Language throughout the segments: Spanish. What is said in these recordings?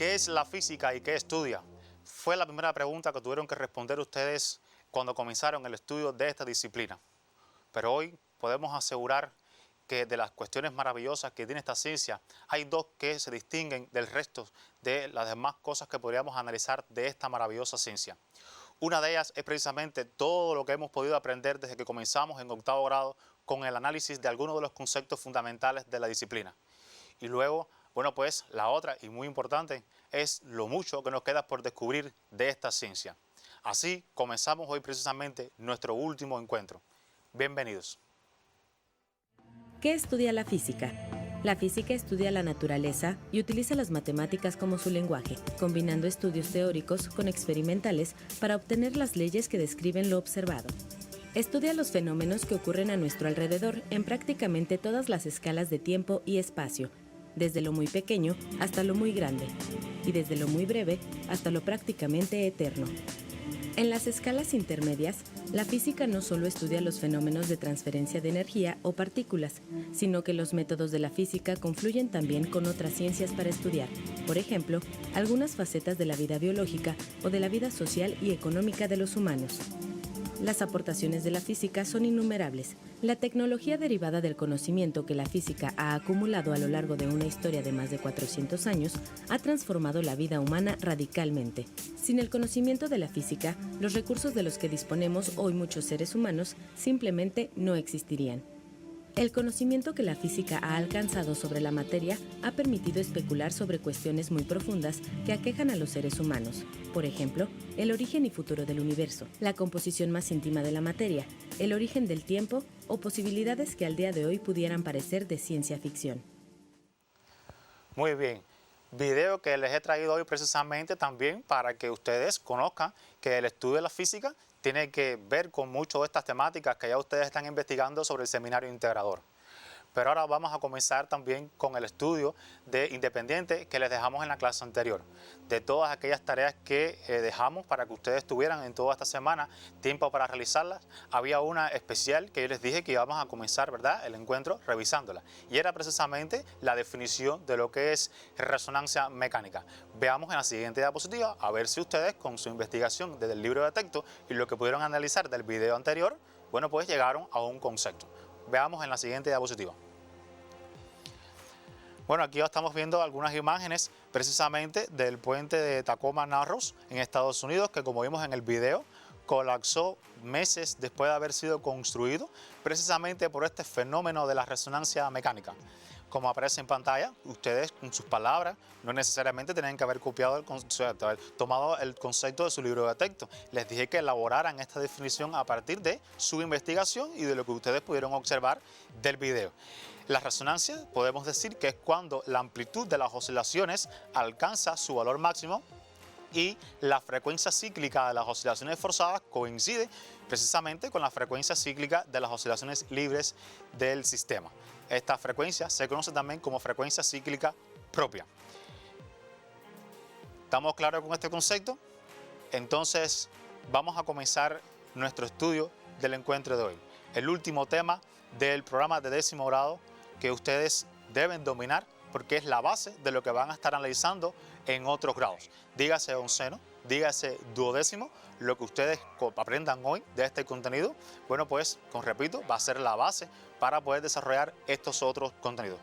¿Qué es la física y qué estudia? Fue la primera pregunta que tuvieron que responder ustedes cuando comenzaron el estudio de esta disciplina. Pero hoy podemos asegurar que de las cuestiones maravillosas que tiene esta ciencia, hay dos que se distinguen del resto de las demás cosas que podríamos analizar de esta maravillosa ciencia. Una de ellas es precisamente todo lo que hemos podido aprender desde que comenzamos en octavo grado con el análisis de algunos de los conceptos fundamentales de la disciplina. Y luego, bueno, pues la otra y muy importante es lo mucho que nos queda por descubrir de esta ciencia. Así comenzamos hoy precisamente nuestro último encuentro. Bienvenidos. ¿Qué estudia la física? La física estudia la naturaleza y utiliza las matemáticas como su lenguaje, combinando estudios teóricos con experimentales para obtener las leyes que describen lo observado. Estudia los fenómenos que ocurren a nuestro alrededor en prácticamente todas las escalas de tiempo y espacio, desde lo muy pequeño hasta lo muy grande, y desde lo muy breve hasta lo prácticamente eterno. En las escalas intermedias, la física no solo estudia los fenómenos de transferencia de energía o partículas, sino que los métodos de la física confluyen también con otras ciencias para estudiar, por ejemplo, algunas facetas de la vida biológica o de la vida social y económica de los humanos. Las aportaciones de la física son innumerables. La tecnología derivada del conocimiento que la física ha acumulado a lo largo de una historia de más de 400 años ha transformado la vida humana radicalmente. Sin el conocimiento de la física, los recursos de los que disponemos hoy muchos seres humanos simplemente no existirían. El conocimiento que la física ha alcanzado sobre la materia ha permitido especular sobre cuestiones muy profundas que aquejan a los seres humanos. Por ejemplo, el origen y futuro del universo, la composición más íntima de la materia, el origen del tiempo o posibilidades que al día de hoy pudieran parecer de ciencia ficción. Muy bien. Video que les he traído hoy precisamente también para que ustedes conozcan que el estudio de la física tiene que ver con mucho de estas temáticas que ya ustedes están investigando sobre el seminario integrador. Pero ahora vamos a comenzar también con el estudio de independiente que les dejamos en la clase anterior. De todas aquellas tareas que dejamos para que ustedes tuvieran en toda esta semana tiempo para realizarlas, había una especial que yo les dije que íbamos a comenzar, ¿verdad?, el encuentro revisándola. Y era precisamente la definición de lo que es resonancia mecánica. Veamos en la siguiente diapositiva a ver si ustedes con su investigación desde el libro de texto y lo que pudieron analizar del video anterior, bueno, pues llegaron a un concepto. Veamos en la siguiente diapositiva. Bueno, aquí ya estamos viendo algunas imágenes precisamente del puente de Tacoma Narrows en Estados Unidos, que como vimos en el video, colapsó meses después de haber sido construido, precisamente por este fenómeno de la resonancia mecánica. Como aparece en pantalla, ustedes con sus palabras no necesariamente tienen que haber copiado el concepto, haber tomado el concepto de su libro de texto. Les dije que elaboraran esta definición a partir de su investigación y de lo que ustedes pudieron observar del video. La resonancia podemos decir que es cuando la amplitud de las oscilaciones alcanza su valor máximo y la frecuencia cíclica de las oscilaciones forzadas coincide precisamente con la frecuencia cíclica de las oscilaciones libres del sistema. Esta frecuencia se conoce también como frecuencia cíclica propia. ¿Estamos claros con este concepto? Entonces vamos a comenzar nuestro estudio del encuentro de hoy. El último tema del programa de 10º grado que ustedes deben dominar porque es la base de lo que van a estar analizando en otros grados. Dígase onceno, dígase duodécimo, lo que ustedes aprendan hoy de este contenido, bueno, pues, repito, va a ser la base para poder desarrollar estos otros contenidos.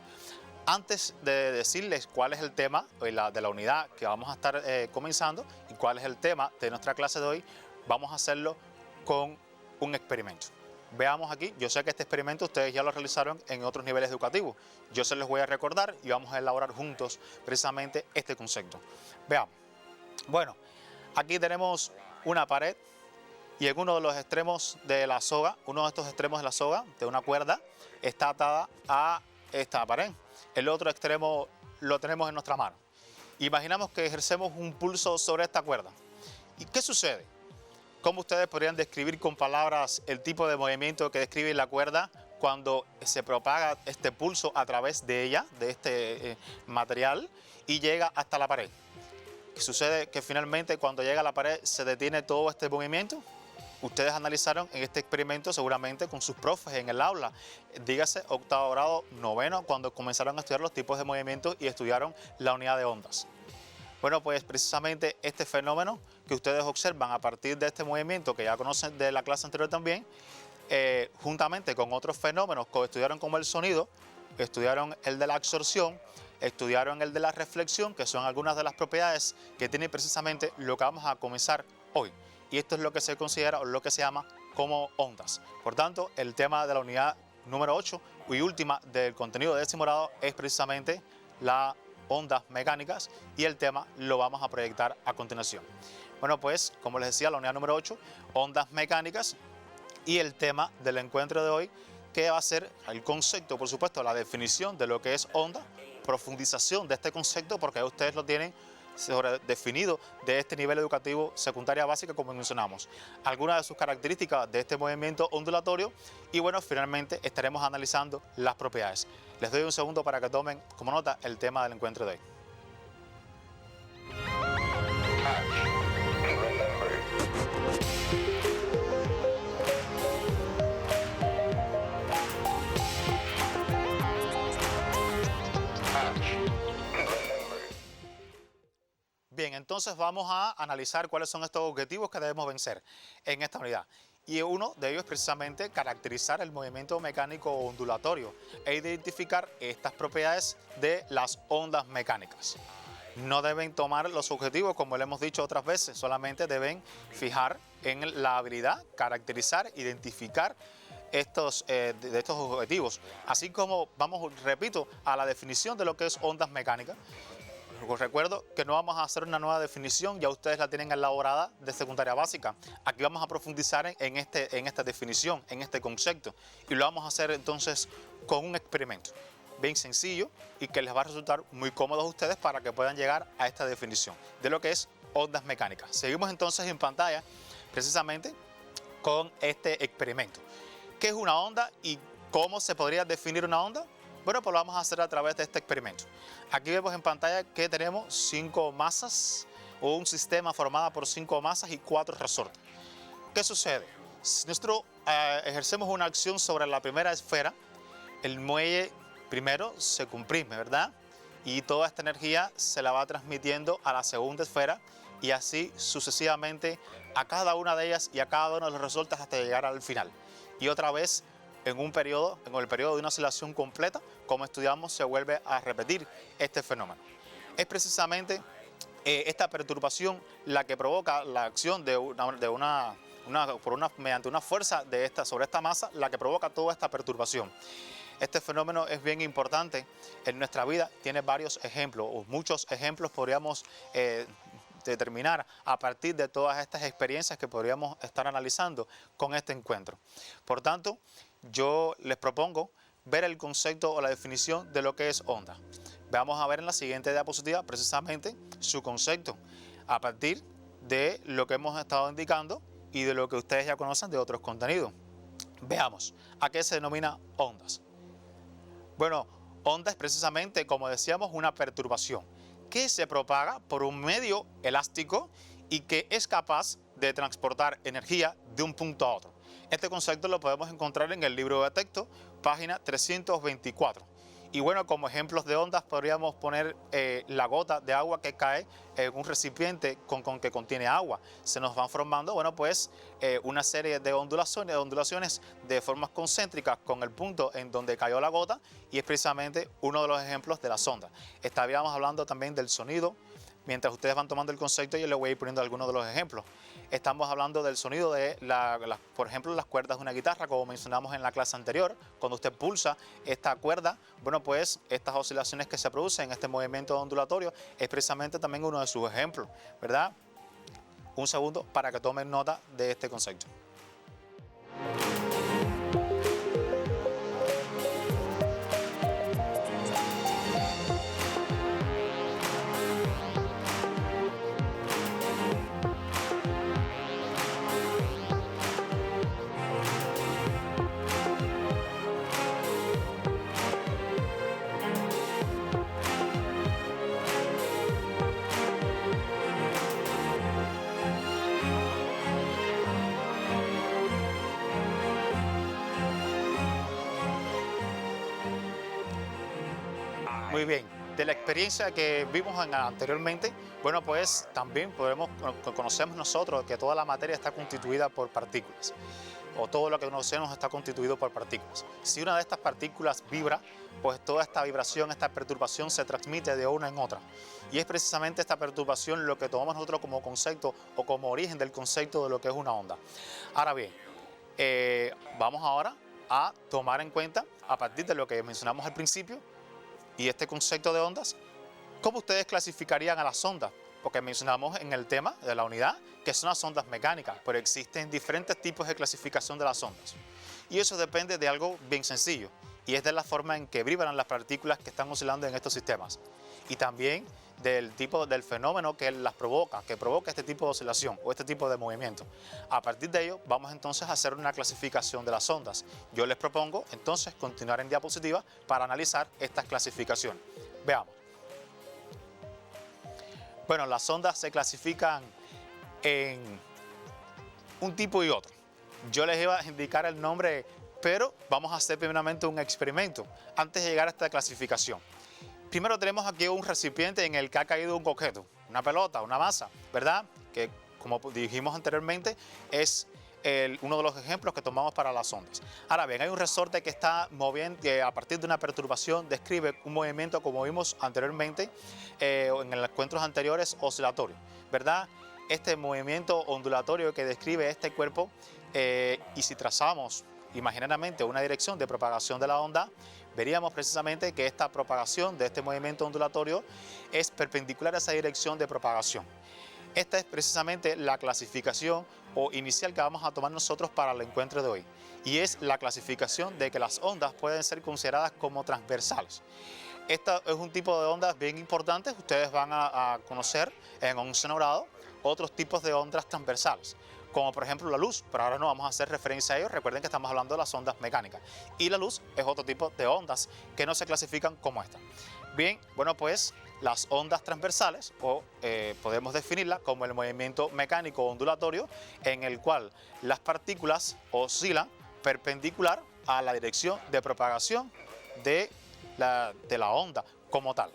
Antes de decirles cuál es el tema de la unidad que vamos a estar comenzando y cuál es el tema de nuestra clase de hoy, vamos a hacerlo con un experimento. Veamos aquí, yo sé que este experimento ustedes ya lo realizaron en otros niveles educativos. Yo se los voy a recordar y vamos a elaborar juntos precisamente este concepto. Veamos. Bueno, aquí tenemos una pared y en uno de los extremos de la soga, uno de estos extremos de la soga, de una cuerda, está atada a esta pared. El otro extremo lo tenemos en nuestra mano. Imaginamos que ejercemos un pulso sobre esta cuerda. ¿Y qué sucede? ¿Cómo ustedes podrían describir con palabras el tipo de movimiento que describe la cuerda cuando se propaga este pulso a través de ella, de este material, y llega hasta la pared? ¿Qué sucede? Que finalmente cuando llega a la pared se detiene todo este movimiento. Ustedes analizaron en este experimento seguramente con sus profes en el aula, dígase octavo grado, noveno, cuando comenzaron a estudiar los tipos de movimientos y estudiaron la unidad de ondas. Bueno, pues precisamente este fenómeno que ustedes observan a partir de este movimiento que ya conocen de la clase anterior también, juntamente con otros fenómenos que estudiaron como el sonido, estudiaron el de la absorción, estudiaron el de la reflexión, que son algunas de las propiedades que tiene precisamente lo que vamos a comenzar hoy. Y esto es lo que se considera o lo que se llama como ondas. Por tanto, el tema de la unidad número 8 y última del contenido de décimo grado es precisamente las ondas mecánicas, y el tema lo vamos a proyectar a continuación. Bueno, pues como les decía, la unidad número 8, ondas mecánicas, y el tema del encuentro de hoy, que va a ser el concepto, por supuesto, la definición de lo que es onda, profundización de este concepto, porque ustedes lo tienen definido de este nivel educativo secundaria básica, como mencionamos, algunas de sus características de este movimiento ondulatorio, y bueno, finalmente estaremos analizando las propiedades. Les doy un segundo para que tomen como nota el tema del encuentro de hoy. Bien, entonces vamos a analizar cuáles son estos objetivos que debemos vencer en esta unidad. Y uno de ellos es precisamente caracterizar el movimiento mecánico ondulatorio e identificar estas propiedades de las ondas mecánicas. No deben tomar los objetivos, como le hemos dicho otras veces, solamente deben fijar en la habilidad, caracterizar, identificar estos objetivos. Así como vamos, repito, a la definición de lo que es ondas mecánicas. Os recuerdo que no vamos a hacer una nueva definición, ya ustedes la tienen elaborada de secundaria básica. Aquí vamos a profundizar en esta definición, en este concepto, y lo vamos a hacer entonces con un experimento bien sencillo y que les va a resultar muy cómodo a ustedes para que puedan llegar a esta definición de lo que es ondas mecánicas. Seguimos entonces en pantalla precisamente con este experimento. ¿Qué es una onda y cómo se podría definir una onda? Bueno, pues lo vamos a hacer a través de este experimento. Aquí vemos en pantalla que tenemos 5 masas o un sistema formado por 5 masas y 4 resortes. ¿Qué sucede? Si nosotros ejercemos una acción sobre la primera esfera, el muelle primero se comprime, ¿verdad? Y toda esta energía se la va transmitiendo a la segunda esfera y así sucesivamente a cada una de ellas y a cada uno de los resortes hasta llegar al final. Y otra vez, en el periodo de una oscilación completa, como estudiamos, se vuelve a repetir este fenómeno. Es precisamente esta perturbación la que provoca la acción mediante una fuerza sobre esta masa, la que provoca toda esta perturbación. Este fenómeno es bien importante en nuestra vida, tiene varios ejemplos, o muchos ejemplos podríamos determinar a partir de todas estas experiencias que podríamos estar analizando con este encuentro. Por tanto, yo les propongo ver el concepto o la definición de lo que es onda. Vamos a ver en la siguiente diapositiva precisamente su concepto a partir de lo que hemos estado indicando y de lo que ustedes ya conocen de otros contenidos. Veamos, ¿a qué se denomina ondas? Bueno, onda es precisamente, como decíamos, una perturbación que se propaga por un medio elástico y que es capaz de transportar energía de un punto a otro. Este concepto lo podemos encontrar en el libro de texto, página 324. Y bueno, como ejemplos de ondas podríamos poner la gota de agua que cae en un recipiente que contiene agua. Se nos van formando, bueno, pues una serie de ondulaciones de formas concéntricas con el punto en donde cayó la gota, y es precisamente uno de los ejemplos de las ondas. Estaríamos hablando también del sonido. Mientras ustedes van tomando el concepto, yo les voy a ir poniendo algunos de los ejemplos. Estamos hablando del sonido de, por ejemplo, las cuerdas de una guitarra, como mencionamos en la clase anterior. Cuando usted pulsa esta cuerda, bueno, pues estas oscilaciones que se producen en este movimiento ondulatorio es precisamente también uno de sus ejemplos, ¿verdad? Un segundo para que tomen nota de este concepto. Muy bien, de la experiencia que vimos anteriormente, bueno, pues también conocemos nosotros que toda la materia está constituida por partículas, o todo lo que conocemos está constituido por partículas. Si una de estas partículas vibra, pues toda esta vibración, esta perturbación se transmite de una en otra. Y es precisamente esta perturbación lo que tomamos nosotros como concepto o como origen del concepto de lo que es una onda. Ahora bien, vamos ahora a tomar en cuenta, a partir de lo que mencionamos al principio, y este concepto de ondas, ¿cómo ustedes clasificarían a las ondas? Porque mencionamos en el tema de la unidad que son las ondas mecánicas, pero existen diferentes tipos de clasificación de las ondas. Y eso depende de algo bien sencillo, y es de la forma en que vibran las partículas que están oscilando en estos sistemas. Y también del tipo del fenómeno que las provoca, este tipo de oscilación o este tipo de movimiento. A partir de ello vamos entonces a hacer una clasificación de las ondas. Yo les propongo entonces continuar en diapositiva para analizar estas clasificaciones. Veamos. Bueno, las ondas se clasifican en un tipo y otro. Yo les iba a indicar el nombre, pero vamos a hacer primeramente un experimento antes de llegar a esta clasificación. Primero tenemos aquí un recipiente en el que ha caído un objeto, una pelota, una masa, ¿verdad? Que, como dijimos anteriormente, es uno de los ejemplos que tomamos para las ondas. Ahora bien, hay un resorte que está moviendo, que a partir de una perturbación describe un movimiento, como vimos anteriormente en los encuentros anteriores, oscilatorio, ¿verdad? Este movimiento ondulatorio que describe este cuerpo, y si trazamos imaginariamente una dirección de propagación de la onda, veríamos precisamente que esta propagación de este movimiento ondulatorio es perpendicular a esa dirección de propagación. Esta es precisamente la clasificación o inicial que vamos a tomar nosotros para el encuentro de hoy, y es la clasificación de que las ondas pueden ser consideradas como transversales. Esta es un tipo de ondas bien importante. Ustedes van a conocer en 11º grado otros tipos de ondas transversales, como por ejemplo la luz, pero ahora no vamos a hacer referencia a ello. Recuerden que estamos hablando de las ondas mecánicas, y la luz es otro tipo de ondas que no se clasifican como esta. Bien, bueno, pues las ondas transversales, o podemos definirlas como el movimiento mecánico ondulatorio en el cual las partículas oscilan perpendicular a la dirección de propagación de la onda como tal.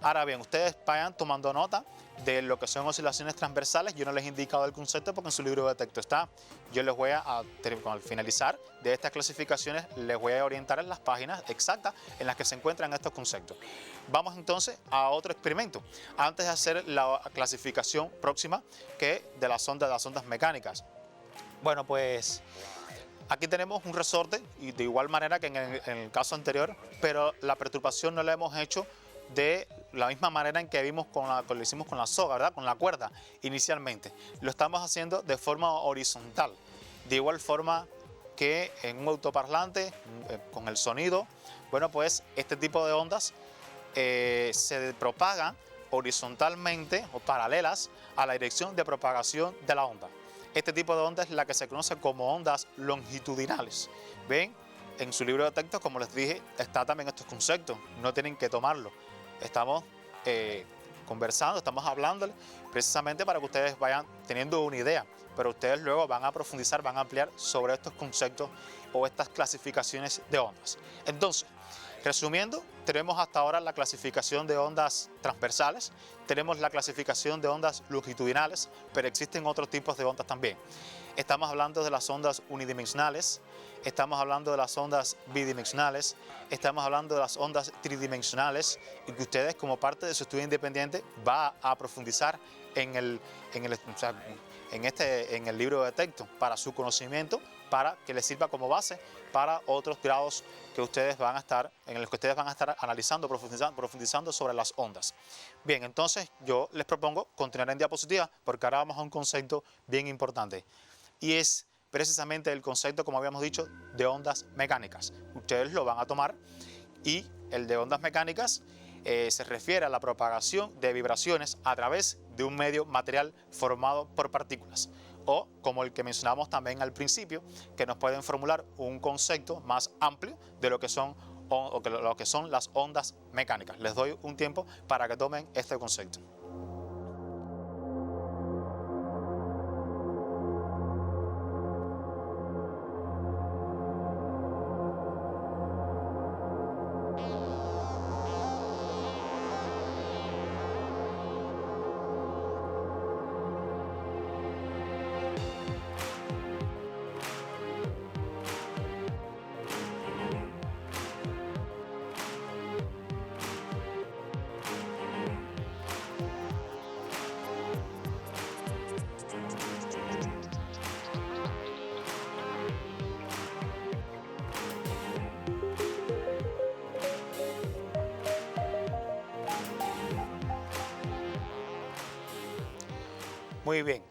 Ahora bien, ustedes vayan tomando nota de lo que son oscilaciones transversales. Yo no les he indicado el concepto porque en su libro de texto está. Yo les voy al finalizar de estas clasificaciones, les voy a orientar en las páginas exactas en las que se encuentran estos conceptos. Vamos entonces a otro experimento, antes de hacer la clasificación próxima de las ondas mecánicas. Bueno, pues aquí tenemos un resorte, y de igual manera que en el caso anterior, pero la perturbación no la hemos hecho de la misma manera en que vimos lo hicimos con la soga, ¿verdad? Con la cuerda inicialmente. Lo estamos haciendo de forma horizontal, de igual forma que en un autoparlante con el sonido. Bueno, pues este tipo de ondas se propagan horizontalmente o paralelas a la dirección de propagación de la onda. Este tipo de onda es la que se conoce como ondas longitudinales. ¿Ven? En su libro de texto, como les dije, está también estos conceptos, no tienen que tomarlo. Estamos conversando, estamos hablándoles precisamente para que ustedes vayan teniendo una idea, pero ustedes luego van a profundizar, van a ampliar sobre estos conceptos o estas clasificaciones de ondas. Entonces, resumiendo, tenemos hasta ahora la clasificación de ondas transversales, tenemos la clasificación de ondas longitudinales, pero existen otros tipos de ondas también. Estamos hablando de las ondas unidimensionales, estamos hablando de las ondas bidimensionales, estamos hablando de las ondas tridimensionales, y que ustedes, como parte de su estudio independiente, va a profundizar en el libro de texto para su conocimiento, para que les sirva como base para otros grados que ustedes van a estar, en los que ustedes van a estar analizando, profundizando sobre las ondas. Bien, entonces yo les propongo continuar en diapositiva, porque ahora vamos a un concepto bien importante, y es precisamente el concepto, como habíamos dicho, de ondas mecánicas. Ustedes lo van a tomar, y el de ondas mecánicas se refiere a la propagación de vibraciones a través de un medio material formado por partículas, o como el que mencionamos también al principio, que nos pueden formular un concepto más amplio de lo que son las ondas mecánicas. Les doy un tiempo para que tomen este concepto. Muy bien.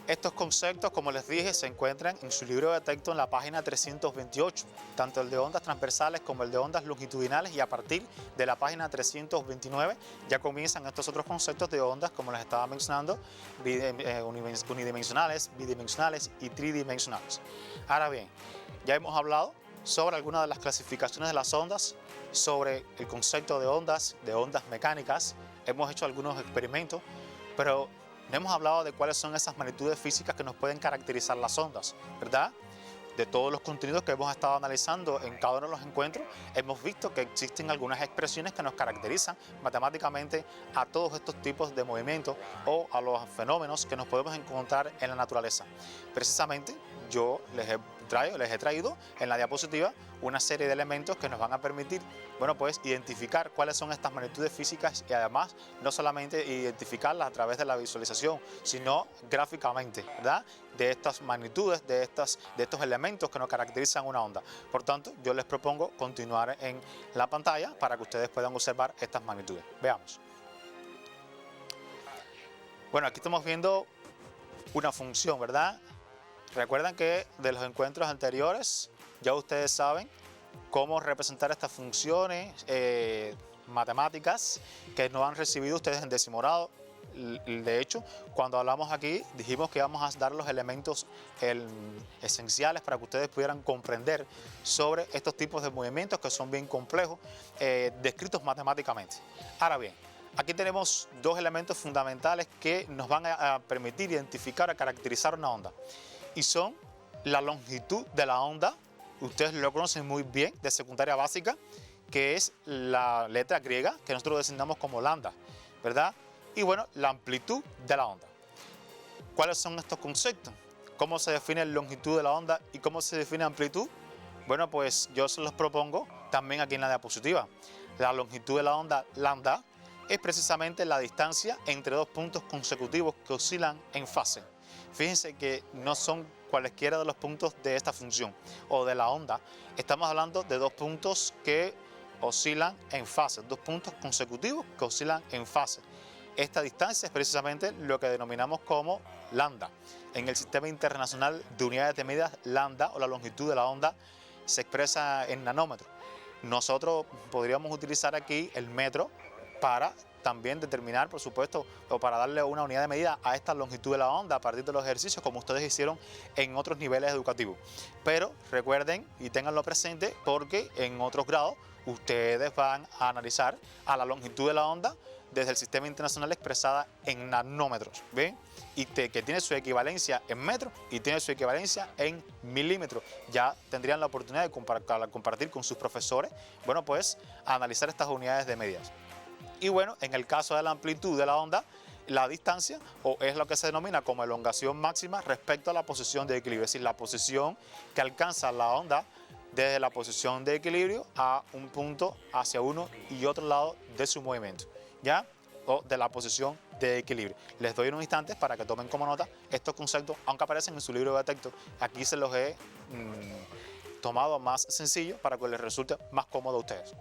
Estos conceptos, como les dije, se encuentran en su libro de texto en la página 328, tanto el de ondas transversales como el de ondas longitudinales, y a partir de la página 329 ya comienzan estos otros conceptos de ondas, como les estaba mencionando, unidimensionales, bidimensionales y tridimensionales. Ahora bien, ya hemos hablado sobre algunas de las clasificaciones de las ondas, sobre el concepto de ondas mecánicas, hemos hecho algunos experimentos, pero no hemos hablado de cuáles son esas magnitudes físicas que nos pueden caracterizar las ondas, ¿verdad? De todos los contenidos que hemos estado analizando en cada uno de los encuentros, hemos visto que existen algunas expresiones que nos caracterizan matemáticamente a todos estos tipos de movimientos o a los fenómenos que nos podemos encontrar en la naturaleza. Precisamente, yo les he traído en la diapositiva una serie de elementos que nos van a permitir, bueno, pues identificar cuáles son estas magnitudes físicas y además no solamente identificarlas a través de la visualización, sino gráficamente, ¿verdad? De estas magnitudes, de estos elementos que nos caracterizan una onda. Por tanto, yo les propongo continuar en la pantalla para que ustedes puedan observar estas magnitudes. Veamos. Bueno, aquí estamos viendo una función, ¿verdad? Recuerdan que de los encuentros anteriores ya ustedes saben cómo representar estas funciones matemáticas que no han recibido ustedes en décimo grado. De hecho, cuando hablamos aquí dijimos que íbamos a dar los elementos esenciales para que ustedes pudieran comprender sobre estos tipos de movimientos que son bien complejos, descritos matemáticamente. Ahora bien, aquí tenemos dos elementos fundamentales que nos van a permitir identificar, a caracterizar una onda. Y son la longitud de la onda, ustedes lo conocen muy bien de secundaria básica, que es la letra griega que nosotros designamos como lambda, ¿verdad? Y bueno, la amplitud de la onda. ¿Cuáles son estos conceptos? ¿Cómo se define la longitud de la onda y cómo se define amplitud? Bueno, pues yo se los propongo también aquí en la diapositiva. La longitud de la onda lambda es precisamente la distancia entre dos puntos consecutivos que oscilan en fase. Fíjense que no son cualesquiera de los puntos de esta función o de la onda. Estamos hablando de dos puntos que oscilan en fase, dos puntos consecutivos que oscilan en fase. Esta distancia es precisamente lo que denominamos como lambda. En el Sistema Internacional de Unidades de Medidas, lambda o la longitud de la onda se expresa en nanómetros. Nosotros podríamos utilizar aquí el metro para también determinar, por supuesto, o para darle una unidad de medida a esta longitud de la onda a partir de los ejercicios como ustedes hicieron en otros niveles educativos. Pero recuerden y ténganlo presente porque en otros grados ustedes van a analizar a la longitud de la onda desde el Sistema Internacional expresada en nanómetros, ¿ven? Y que tiene su equivalencia en metros y tiene su equivalencia en milímetros. Ya tendrían la oportunidad de compartir con sus profesores, bueno, pues a analizar estas unidades de medidas. Y bueno, en el caso de la amplitud de la onda, la distancia es lo que se denomina como elongación máxima respecto a la posición de equilibrio, es decir, la posición que alcanza la onda desde la posición de equilibrio a un punto hacia uno y otro lado de su movimiento, ¿ya? O de la posición de equilibrio. Les doy unos instantes para que tomen como nota estos conceptos, aunque aparecen en su libro de texto, aquí se los he tomado más sencillo para que les resulte más cómodo a ustedes.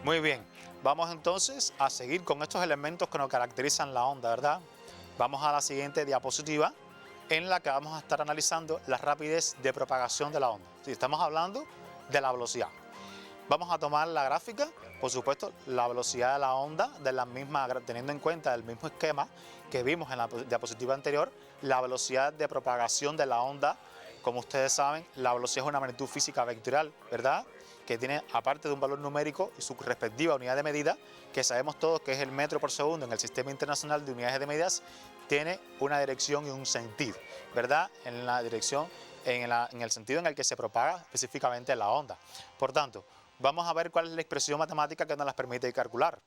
Muy bien, vamos entonces a seguir con estos elementos que nos caracterizan la onda, ¿verdad? Vamos a la siguiente diapositiva en la que vamos a estar analizando la rapidez de propagación de la onda. Sí, estamos hablando de la velocidad. Vamos a tomar la gráfica, por supuesto, la velocidad de la onda, teniendo en cuenta el mismo esquema que vimos en la diapositiva anterior, la velocidad de propagación de la onda. Como ustedes saben, la velocidad es una magnitud física vectorial, ¿verdad? Que tiene, aparte de un valor numérico y su respectiva unidad de medida, que sabemos todos que es el metro por segundo en el Sistema Internacional de Unidades de Medidas, tiene una dirección y un sentido, ¿verdad? En la dirección, en el sentido en el que se propaga específicamente la onda. Por tanto, vamos a ver cuál es la expresión matemática que nos las permite calcular.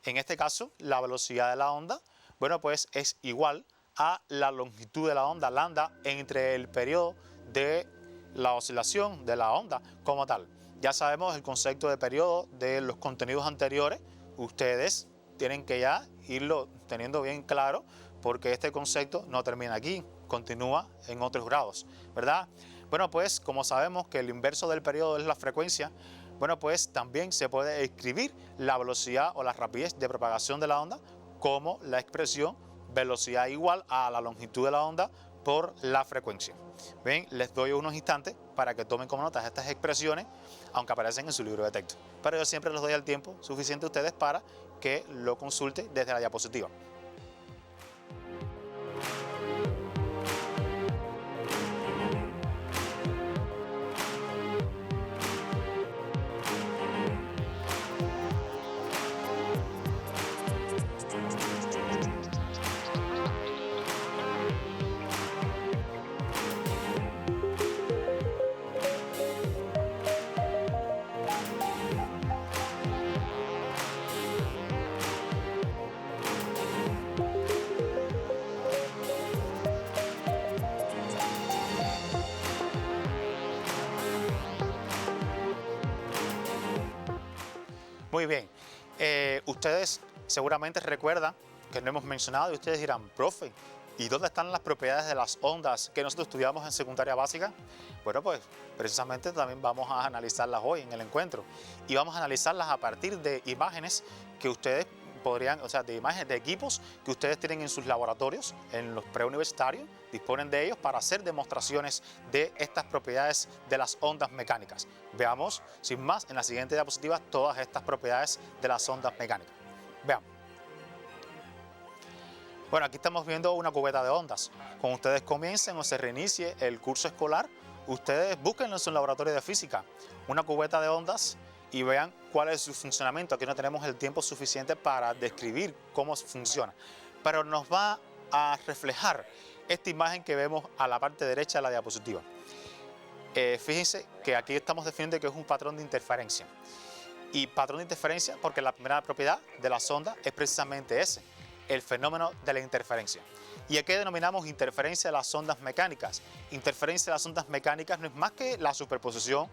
En este caso, la velocidad de la onda, bueno, pues es igual a la longitud de la onda, lambda, entre el periodo de la oscilación de la onda como tal. Ya sabemos el concepto de periodo de los contenidos anteriores. Ustedes tienen que ya irlo teniendo bien claro, porque este concepto no termina aquí, continúa en otros grados, ¿verdad? Bueno, pues como sabemos que el inverso del periodo es la frecuencia, bueno, pues también se puede escribir la velocidad o la rapidez de propagación de la onda como la expresión velocidad igual a la longitud de la onda por la frecuencia. Bien, les doy unos instantes para que tomen como notas estas expresiones, aunque aparecen en su libro de texto. Pero yo siempre les doy el tiempo suficiente a ustedes para que lo consulten desde la diapositiva. Muy bien, ustedes seguramente recuerdan que no hemos mencionado y ustedes dirán, profe, ¿y dónde están las propiedades de las ondas que nosotros estudiamos en secundaria básica? Bueno, pues precisamente también vamos a analizarlas hoy en el encuentro y vamos a analizarlas a partir de imágenes que ustedes podrían, o sea, de imágenes de equipos que ustedes tienen en sus laboratorios, en los preuniversitarios, disponen de ellos para hacer demostraciones de estas propiedades de las ondas mecánicas. Veamos, sin más, en la siguiente diapositiva todas estas propiedades de las ondas mecánicas. Veamos. Bueno, aquí estamos viendo una cubeta de ondas. Cuando ustedes comiencen o se reinicie el curso escolar, ustedes busquen en su laboratorio de física una cubeta de ondas y vean cuál es su funcionamiento. Aquí no tenemos el tiempo suficiente para describir cómo funciona, pero nos va a reflejar esta imagen que vemos a la parte derecha de la diapositiva. Fíjense que aquí estamos definiendo que es un patrón de interferencia. Y patrón de interferencia porque la primera propiedad de las ondas es precisamente ese, el fenómeno de la interferencia. ¿Y a qué denominamos interferencia de las ondas mecánicas? Interferencia de las ondas mecánicas no es más que la superposición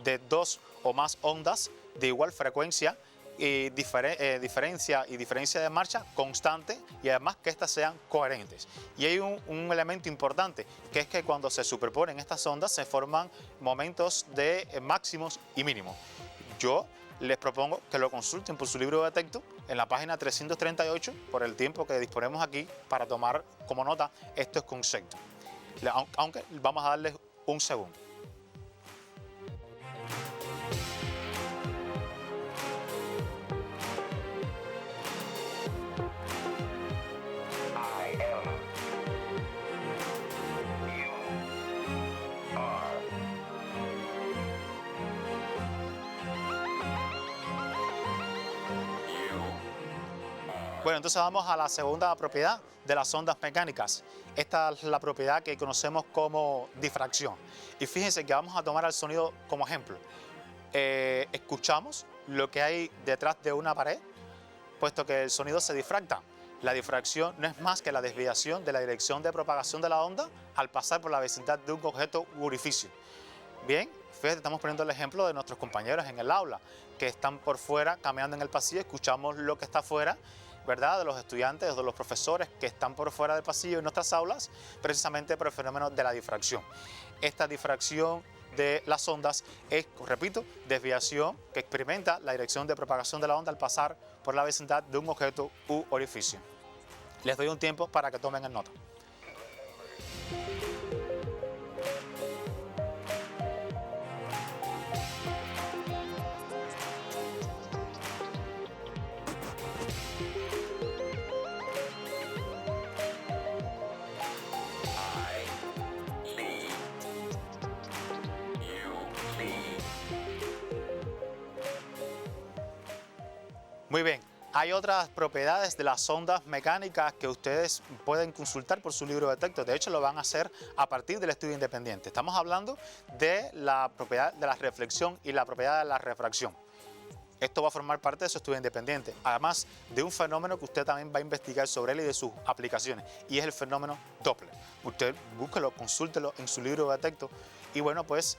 de dos o más ondas de igual frecuencia y diferencia de marcha constante, y además que éstas sean coherentes. Y hay un elemento importante, que es que cuando se superponen estas ondas se forman momentos de máximos y mínimos. Yo les propongo que lo consulten por su libro de texto en la página 338 por el tiempo que disponemos aquí para tomar como nota estos conceptos. Aunque vamos a darles un segundo. Bueno, entonces vamos a la segunda propiedad de las ondas mecánicas. Esta es la propiedad que conocemos como difracción. Y fíjense que vamos a tomar el sonido como ejemplo. Escuchamos lo que hay detrás de una pared, puesto que el sonido se difracta. La difracción no es más que la desviación de la dirección de propagación de la onda al pasar por la vecindad de un objeto u orificio. Bien, fíjate, estamos poniendo el ejemplo de nuestros compañeros en el aula, que están por fuera caminando en el pasillo, escuchamos lo que está afuera, ¿verdad?, de los estudiantes o de los profesores que están por fuera del pasillo en nuestras aulas, precisamente por el fenómeno de la difracción. Esta difracción de las ondas es, repito, desviación que experimenta la dirección de propagación de la onda al pasar por la vecindad de un objeto u orificio. Les doy un tiempo para que tomen nota. Muy bien, hay otras propiedades de las ondas mecánicas que ustedes pueden consultar por su libro de texto. De hecho, lo van a hacer a partir del estudio independiente. Estamos hablando de la propiedad de la reflexión y la propiedad de la refracción. Esto va a formar parte de su estudio independiente, además de un fenómeno que usted también va a investigar sobre él y de sus aplicaciones, y es el fenómeno Doppler. Usted búsquelo, consúltelo en su libro de texto y bueno, pues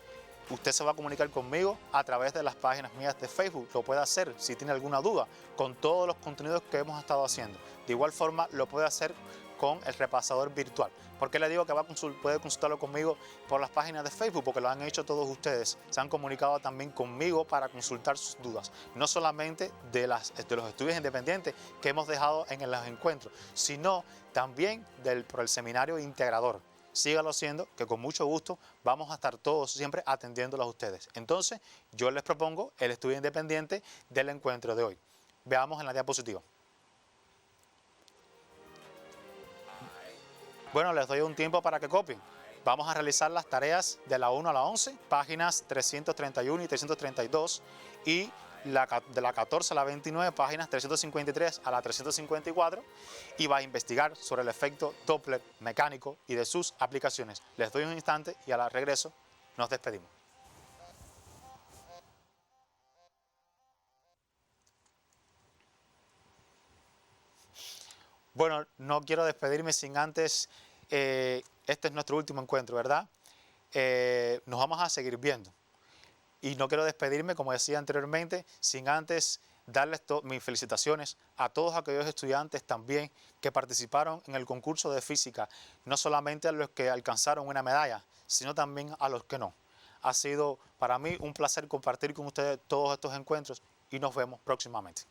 usted se va a comunicar conmigo a través de las páginas mías de Facebook. Lo puede hacer si tiene alguna duda con todos los contenidos que hemos estado haciendo. De igual forma lo puede hacer con el repasador virtual. ¿Por qué le digo que puede consultarlo conmigo por las páginas de Facebook? Porque lo han hecho todos ustedes. Se han comunicado también conmigo para consultar sus dudas. No solamente de los estudios independientes que hemos dejado en los encuentros, sino también por el seminario integrador. Sígalo haciendo, que con mucho gusto vamos a estar todos siempre atendiéndolos a ustedes. Entonces, yo les propongo el estudio independiente del encuentro de hoy. Veamos en la diapositiva. Bueno, les doy un tiempo para que copien. Vamos a realizar las tareas de la 1 a la 11, páginas 331 y 332, y de la 14 a la 29, páginas 353 a la 354, y va a investigar sobre el efecto Doppler mecánico y de sus aplicaciones. Les doy un instante y al regreso nos despedimos. Bueno, no quiero despedirme sin antes, este es nuestro último encuentro, ¿verdad? Nos vamos a seguir viendo. Y no quiero despedirme, como decía anteriormente, sin antes darles mis felicitaciones a todos aquellos estudiantes también que participaron en el concurso de física, no solamente a los que alcanzaron una medalla, sino también a los que no. Ha sido para mí un placer compartir con ustedes todos estos encuentros y nos vemos próximamente.